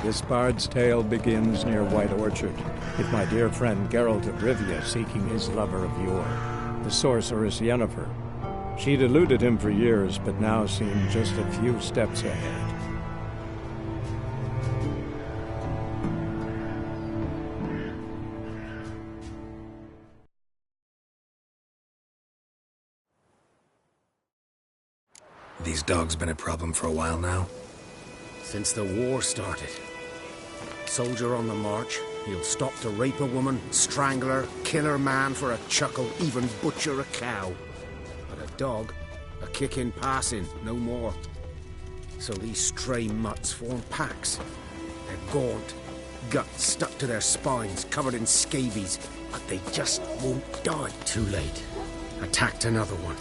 This bard's tale begins near White Orchard, with my dear friend Geralt of Rivia seeking his lover of yore, the sorceress Yennefer. She'd eluded him for years, but now seemed just a few steps ahead. These dogs been a problem for a while now? Since the war started. Soldier on the march, he'll stop to rape a woman, strangle her, kill her man for a chuckle, even butcher a cow. But a dog, a kick in passing, no more. So these stray mutts form packs. They're gaunt, guts stuck to their spines, covered in scabies, but they just won't die. Too late. Attacked another one.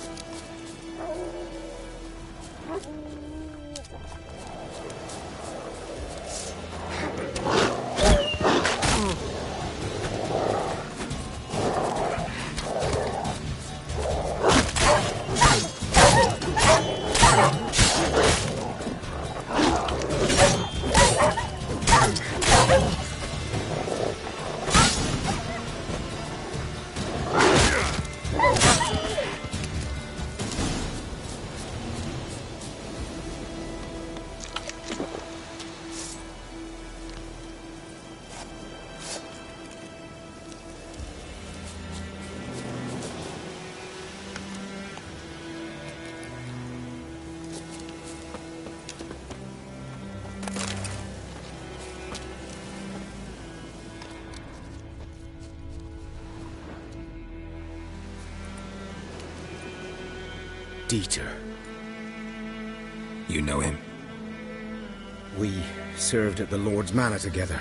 Dieter. You know him? We served at the Lord's Manor together,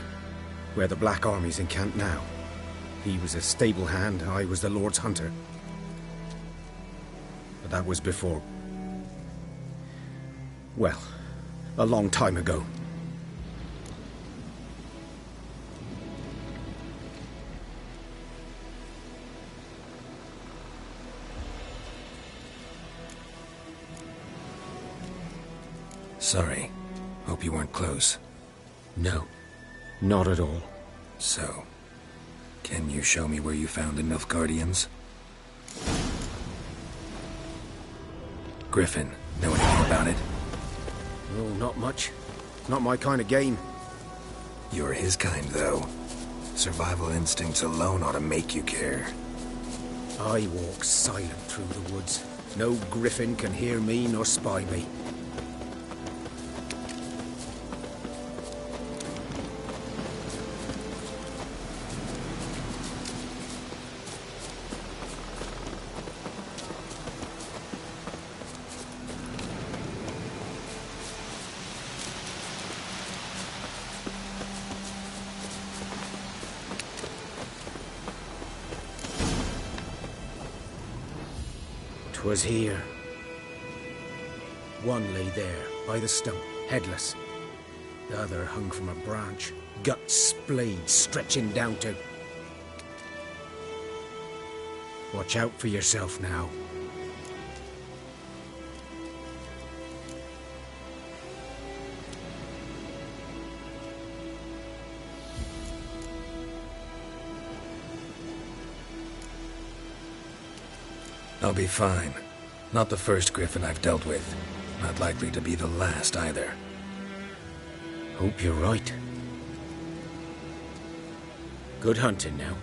where the Black Army's encamped now. He was a stable hand, I was the Lord's hunter. But that was before... well, a long time ago. Sorry. Hope you weren't close. No, not at all. So, can you show me where you found the Nilfgaardians? Griffin, know anything about it? Oh, not much. Not my kind of game. You're his kind, though. Survival instincts alone ought to make you care. I walk silent through the woods. No griffin can hear me nor spy me. Was here. One lay there, by the stump, headless. The other hung from a branch, guts splayed, stretching down to... Watch out for yourself now. I'll be fine. Not the first Griffin I've dealt with. Not likely to be the last either. Hope you're right. Good hunting now.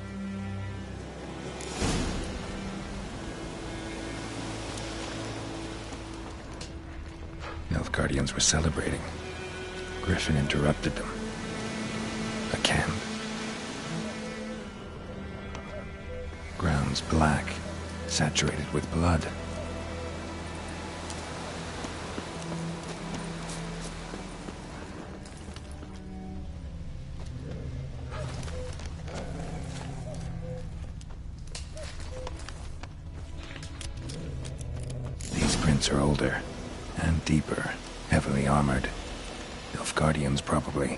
Nilfgaardians were celebrating. Griffin interrupted them. A camp. Grounds black. Saturated with blood. These prints are older and deeper, heavily armored. Nilfgaardians, probably.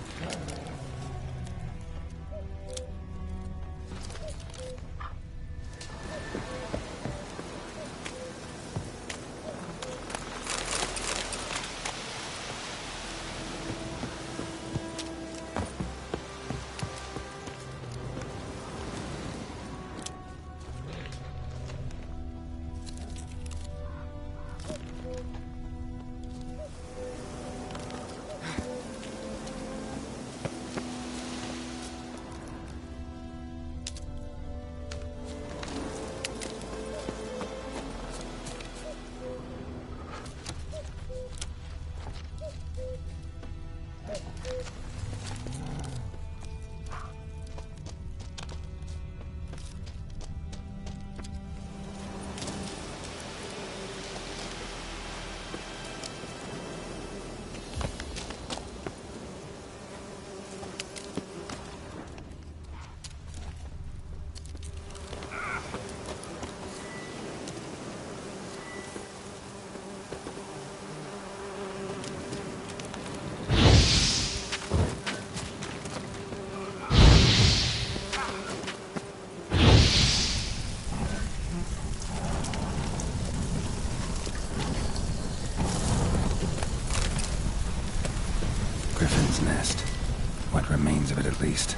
remains of it at least.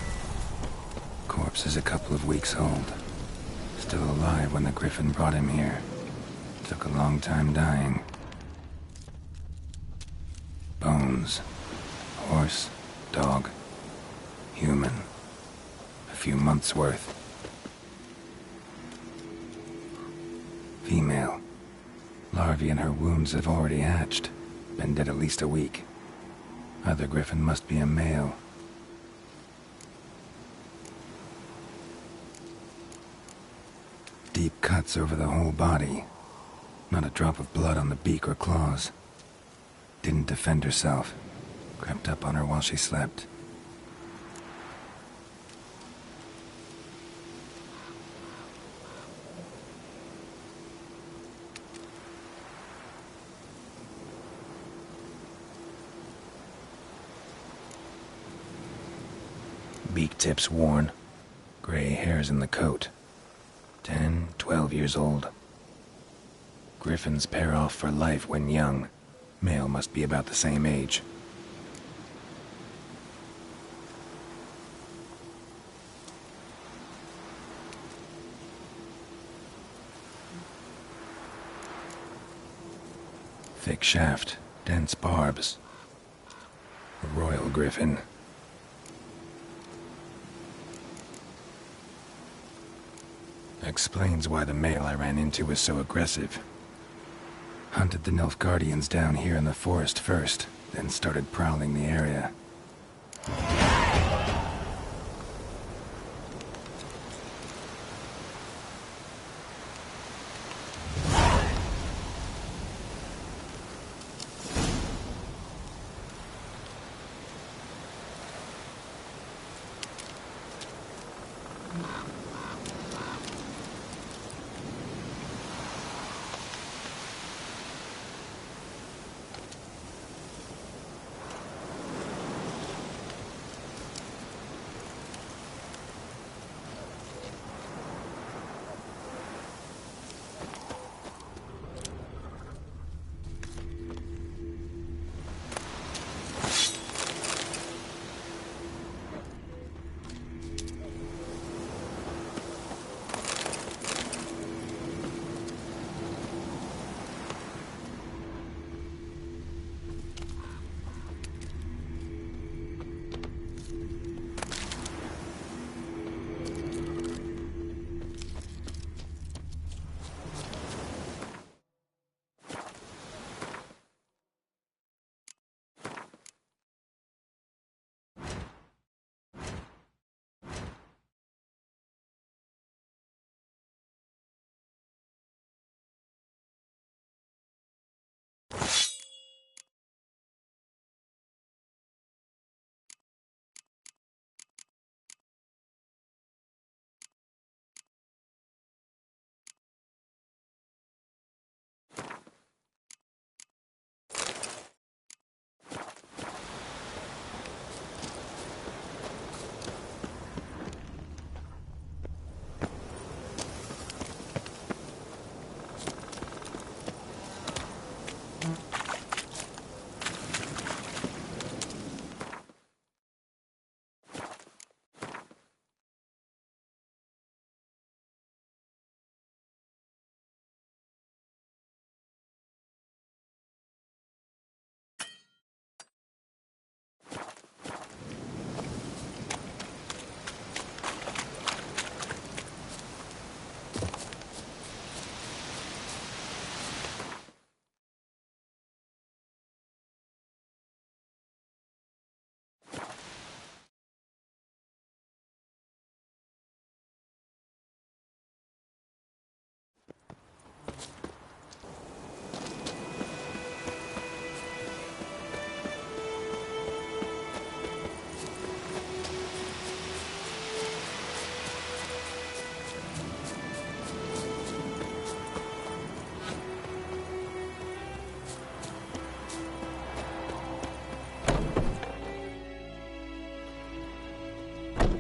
Corpse is a couple of weeks old. Still alive when the Griffin brought him here. Took a long time dying. Bones. Horse, dog, human. A few months' worth. Female. Larvae in her wounds have already hatched. Been dead at least a week. Other Griffin must be a male. Deep cuts over the whole body. Not a drop of blood on the beak or claws. Didn't defend herself. Crept up on her while she slept. Beak tips worn. Gray hairs in the coat. 10, 12 years old. Griffins pair off for life when young. Male must be about the same age. Thick shaft, dense barbs. A royal griffin. Explains why the male I ran into was so aggressive. Hunted the Nilfgaardians down here in the forest first, then started prowling the area.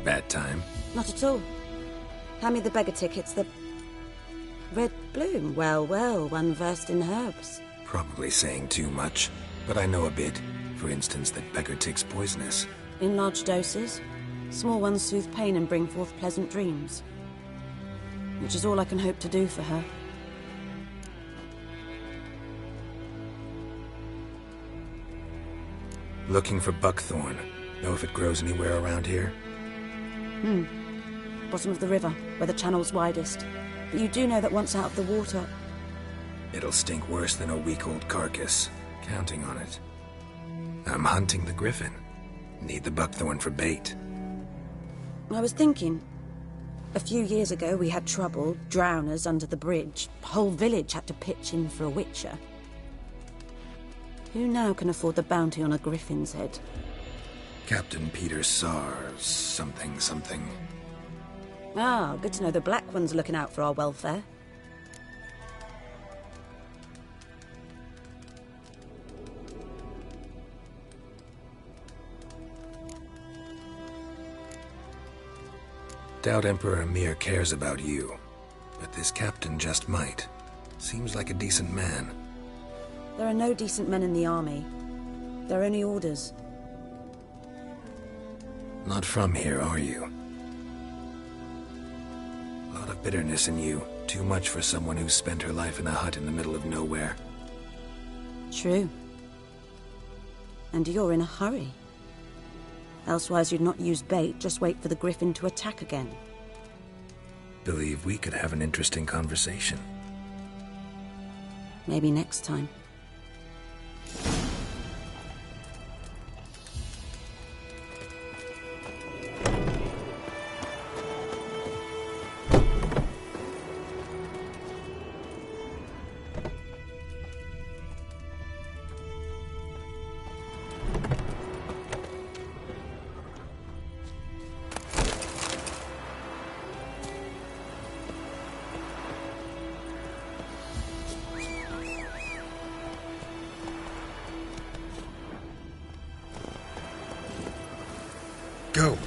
Bad time? Not at all. Hand me the beggar tickets, the... Red bloom. Well, well, one versed in herbs. Probably saying too much, but I know a bit. For instance, that beggar tick's poisonous. In large doses. Small ones soothe pain and bring forth pleasant dreams. Which is all I can hope to do for her. Looking for buckthorn. Know if it grows anywhere around here? Bottom of the river, where the channel's widest. But you do know that once out of the water... It'll stink worse than a week-old carcass. Counting on it. I'm hunting the griffin. Need the buckthorn for bait. I was thinking... A few years ago we had trouble, drowners under the bridge. Whole village had to pitch in for a witcher. Who now can afford the bounty on a griffin's head? Captain Peter Sars, something. Ah, good to know the Black One's looking out for our welfare. Doubt Emperor Emir cares about you, but this captain just might. Seems like a decent man. There are no decent men in the army. There are only orders. Not from here, are you? A lot of bitterness in you. Too much for someone who's spent her life in a hut in the middle of nowhere. True. And you're in a hurry. Elsewise you'd not use bait, just wait for the griffin to attack again. Believe we could have an interesting conversation. Maybe next time.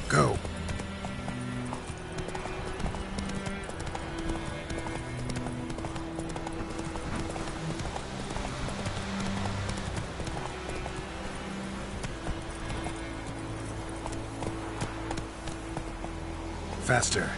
Go! Faster.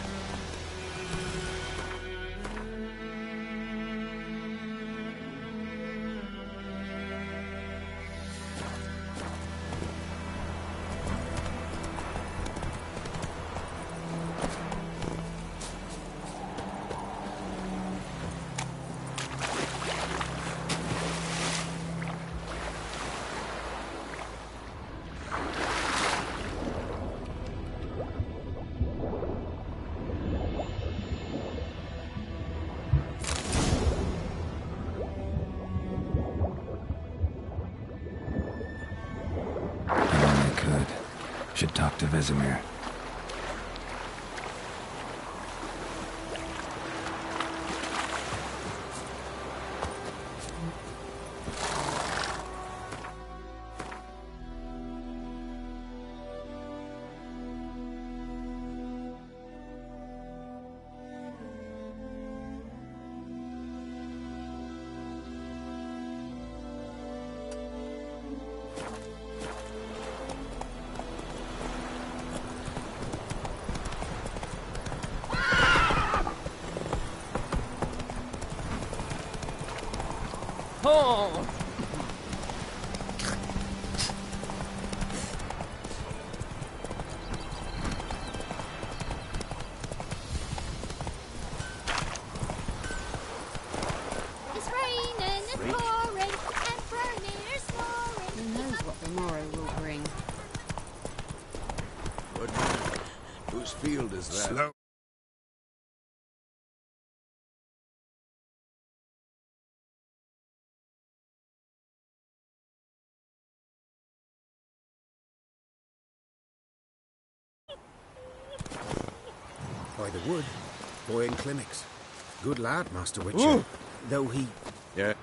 Should talk to Vesemir. Oh! It's raining, it's pouring, and Vermeer's snoring. Who knows what the morrow will bring? Good man. Whose field is that? Slow. By the wood. Boy in clinics. Good lad, Master Witcher. Though he... Yeah.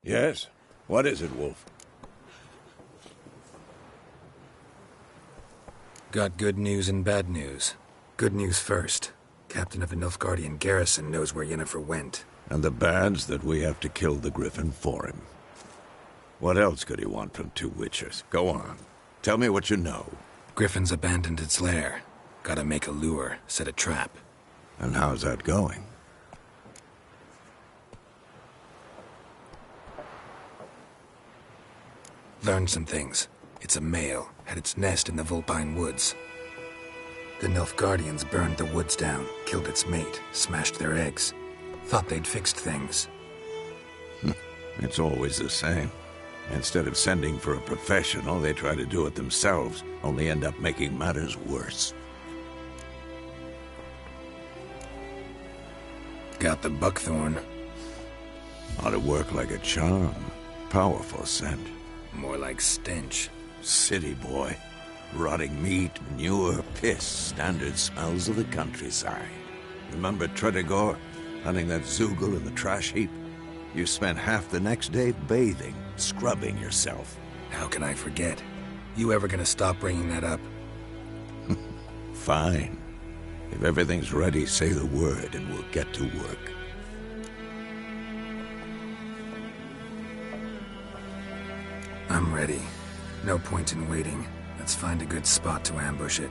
Yes? What is it, Wolf? Got good news and bad news. Good news first. Captain of the Nilfgaardian garrison knows where Yennefer went. And the bad's that we have to kill the griffin for him. What else could he want from two witchers? Go on. Tell me what you know. Griffin's abandoned its lair. Gotta make a lure, set a trap. And how's that going? Learned some things. It's a male, had its nest in the Vulpine Woods. The Nilfgaardians burned the woods down, killed its mate, smashed their eggs. Thought they'd fixed things. It's always the same. Instead of sending for a professional, they try to do it themselves, only end up making matters worse. Got the buckthorn. Ought to work like a charm. Powerful scent. More like stench. City boy. Rotting meat, manure, piss, standard smells of the countryside. Remember Tredegor? Hunting that Zoogle in the trash heap? You spent half the next day bathing, scrubbing yourself. How can I forget? You ever gonna stop bringing that up? Fine. If everything's ready, say the word and we'll get to work. I'm ready. No point in waiting. Let's find a good spot to ambush it.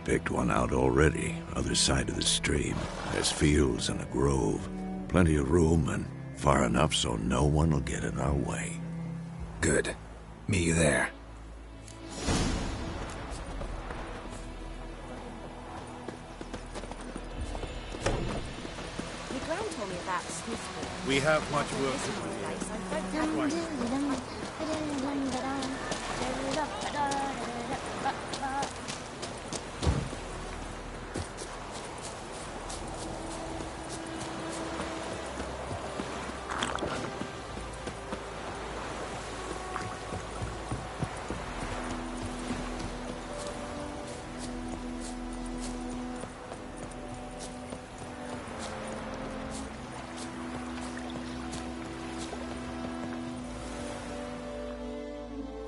Picked one out already, other side of the stream. There's fields and a grove. Plenty of room and far enough so no one will get in our way. Good. Meet you there. Your gran told me about Smithville. We have much work to do.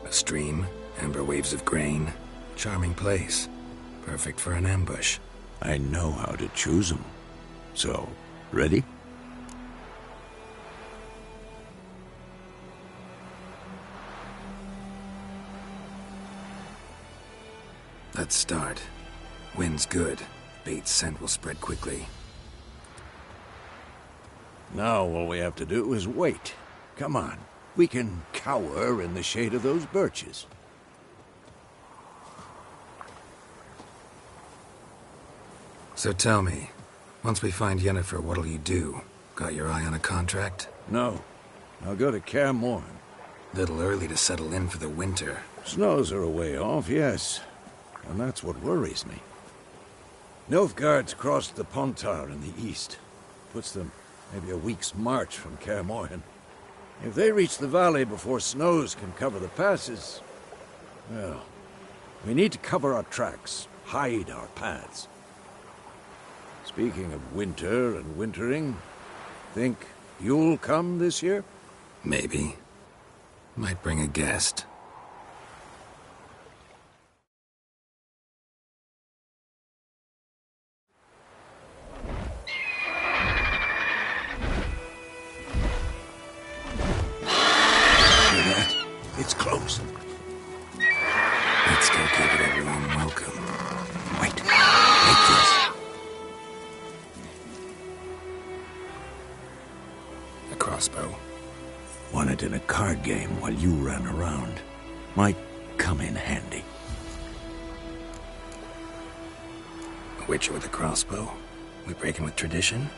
A stream, amber waves of grain. Charming place. Perfect for an ambush. I know how to choose them. So, ready? Let's start. Wind's good. Bait's scent will spread quickly. Now all we have to do is wait. Come on. We can cower in the shade of those birches. So tell me, once we find Yennefer, what'll you do? Got your eye on a contract? No. I'll go to Kaer Morhen. Little early to settle in for the winter. Snows are a way off, yes. And that's what worries me. Nilfgaard's crossed the Pontar in the east. Puts them maybe a week's march from Kaer Morhen. If they reach the valley before snows can cover the passes, well, we need to cover our tracks, hide our paths. Speaking of winter and wintering, think you'll come this year? Maybe. Might bring a guest. It's close. Let's go give it a warm welcome. Wait. Take this. A crossbow. Won it in a card game while you ran around. Might come in handy. A witcher with a crossbow? We breaking with tradition?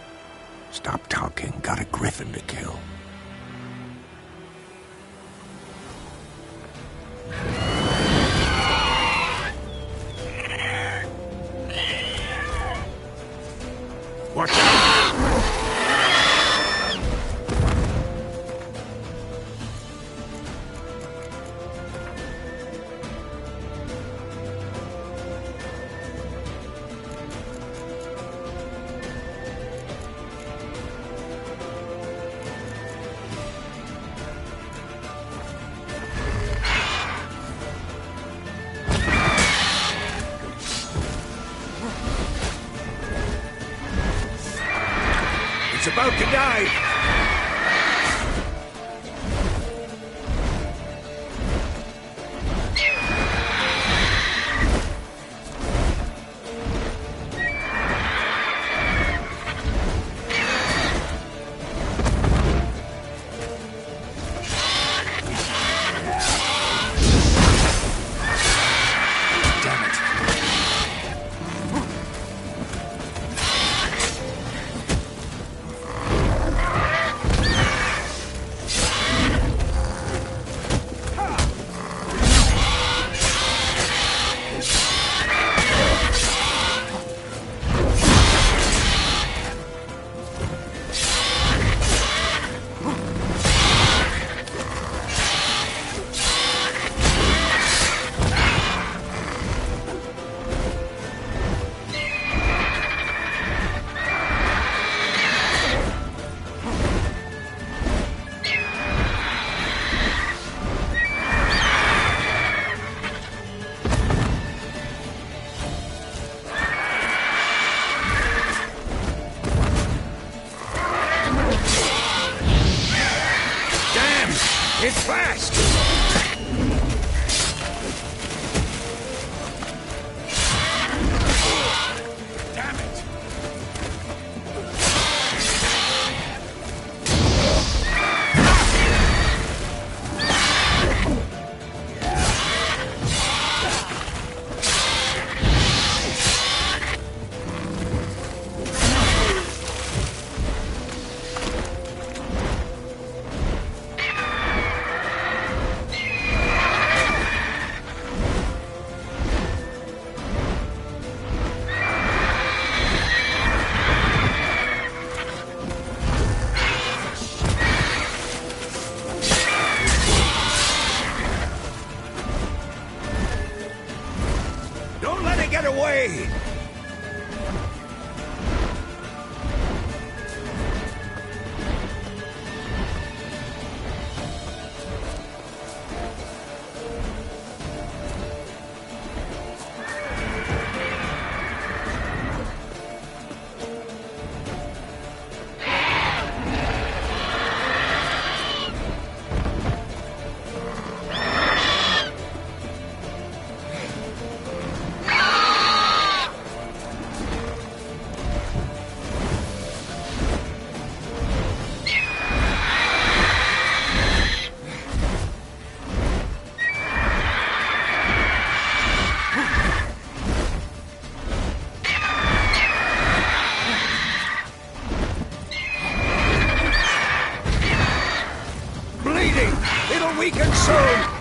Stop talking. Got a griffin to kill. Watch out! It's about to die! It's fast! Damn it! Don't let it get away! Bleeding! It'll weaken soon!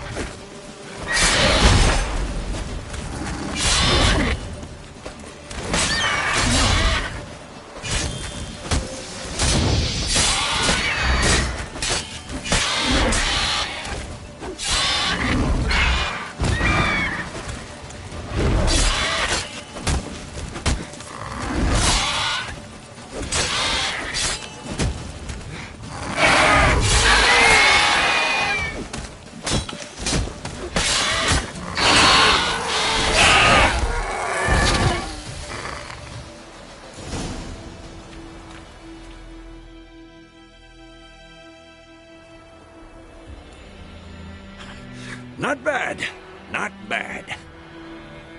Not bad. Not bad.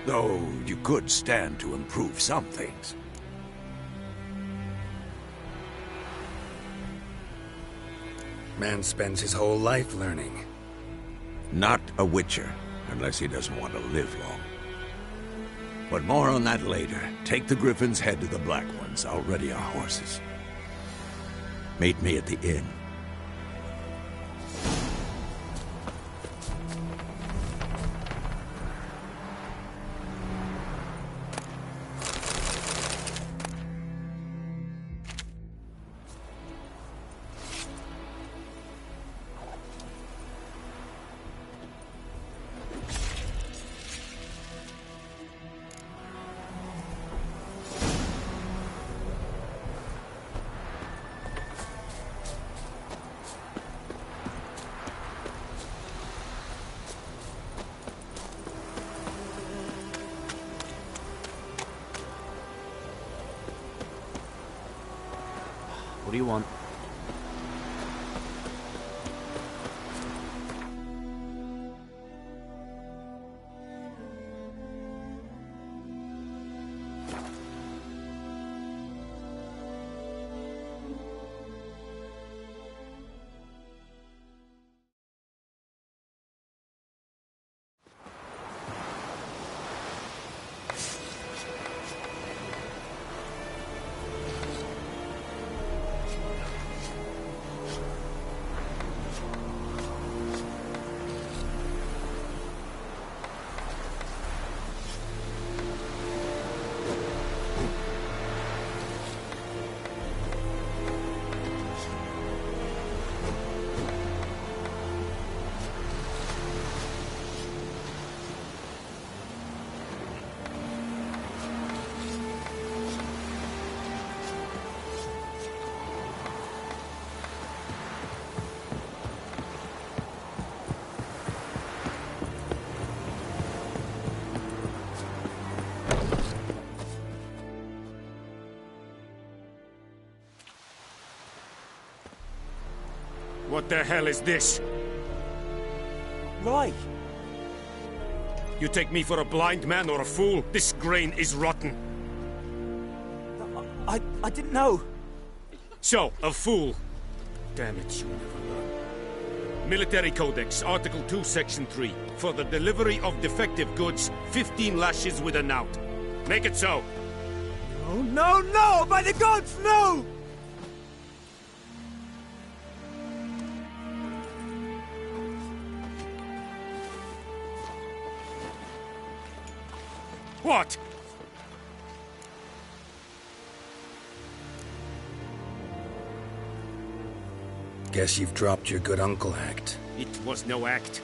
Though you could stand to improve some things. Man spends his whole life learning. Not a witcher, unless he doesn't want to live long. But more on that later. Take the Griffin's head to the Black Ones. I'll ready our horses. Meet me at the inn. What do you want? What the hell is this? Why? You take me for a blind man or a fool? This grain is rotten. I didn't know. So, a fool. Damn it, you never learn. Military Codex, Article 2, Section 3. For the delivery of defective goods, 15 lashes with a knout. Make it so. Oh, no, no! By the gods, no! What? Guess you've dropped your good uncle act. It was no act.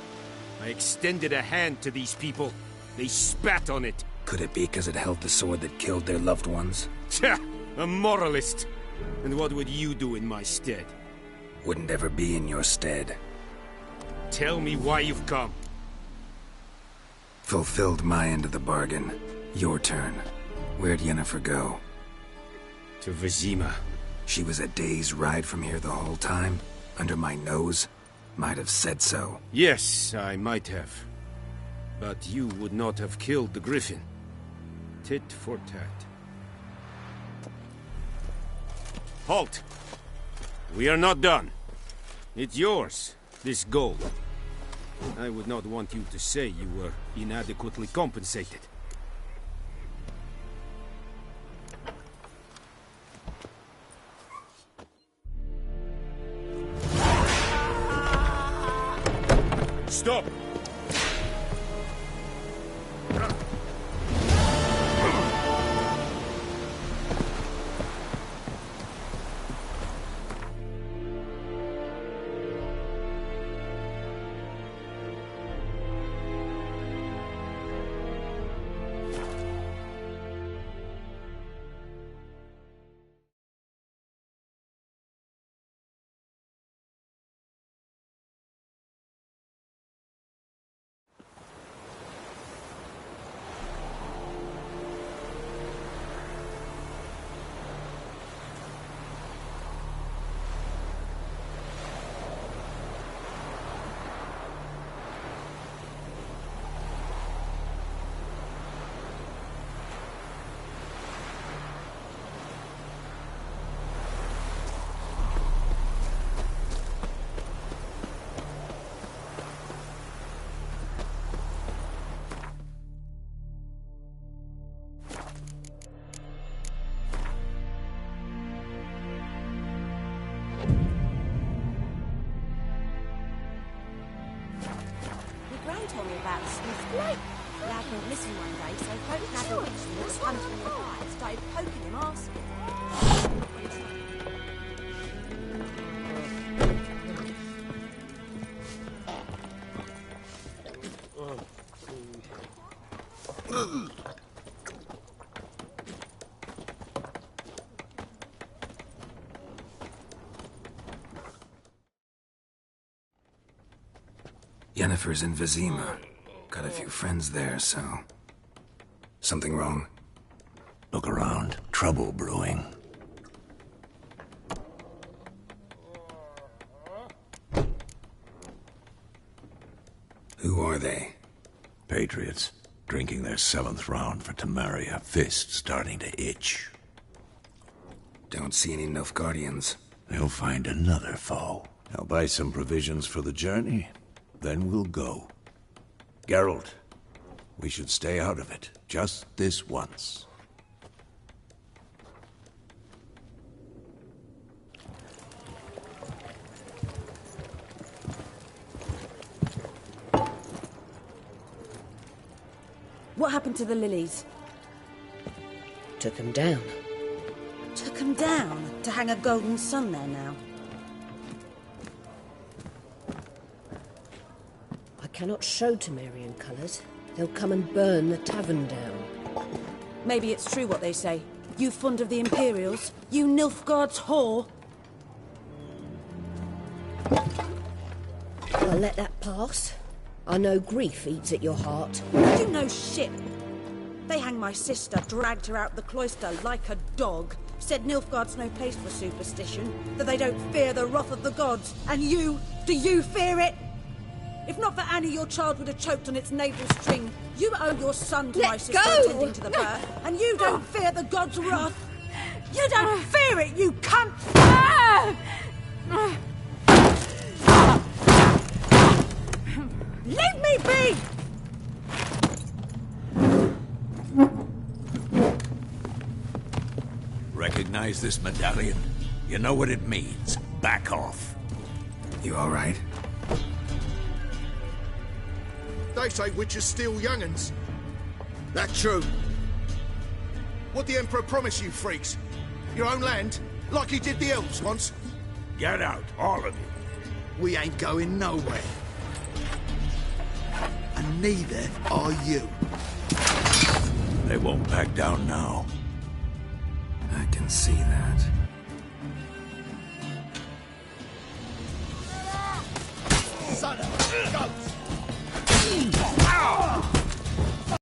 I extended a hand to these people. They spat on it. Could it be because it held the sword that killed their loved ones? Tja, a moralist. And what would you do in my stead? Wouldn't ever be in your stead. Tell me why you've come. Fulfilled my end of the bargain. Your turn. Where'd Yennefer go? To Vizima. She was a day's ride from here the whole time? Under my nose? Might have said so. Yes, I might have. But you would not have killed the griffin. Tit for tat. Halt! We are not done. It's yours, this gold. I would not want you to say you were inadequately compensated. Stop! Told me about the Smith Blake. Lad went missing one day, so folk had a witch that was hunting him apart and started poking him Yennefer's in Vizima. Got a few friends there, so... Something wrong? Look around. Trouble brewing. Who are they? Patriots. Drinking their 7th round for Temeria. Fist starting to itch. Don't see any Nilfgaardians. They'll find another foe. I'll buy some provisions for the journey. Then we'll go. Geralt, we should stay out of it. Just this once. What happened to the lilies? Took them down. Took them down? To hang a golden sun there now? I cannot show Temerian colours. They'll come and burn the tavern down. Maybe it's true what they say. You fond of the Imperials? You Nilfgaard's whore? I'll let that pass. I know grief eats at your heart. You know shit. They hanged my sister, dragged her out the cloister like a dog. Said Nilfgaard's no place for superstition, that they don't fear the wrath of the gods. And you, do you fear it? If not for Annie, your child would have choked on its navel string. You owe your son to Let my sister go! attending to the birth, and you don't fear the god's wrath. You don't fear it, you cunt! Leave me be! Recognize this medallion? You know what it means. Back off. You all right? They say witches steal young'uns. That true? What the Emperor promised you, freaks? Your own land? Like he did the elves once? Get out, all of you. We ain't going nowhere. And neither are you. They won't back down now. I can see that. Son of a ghost!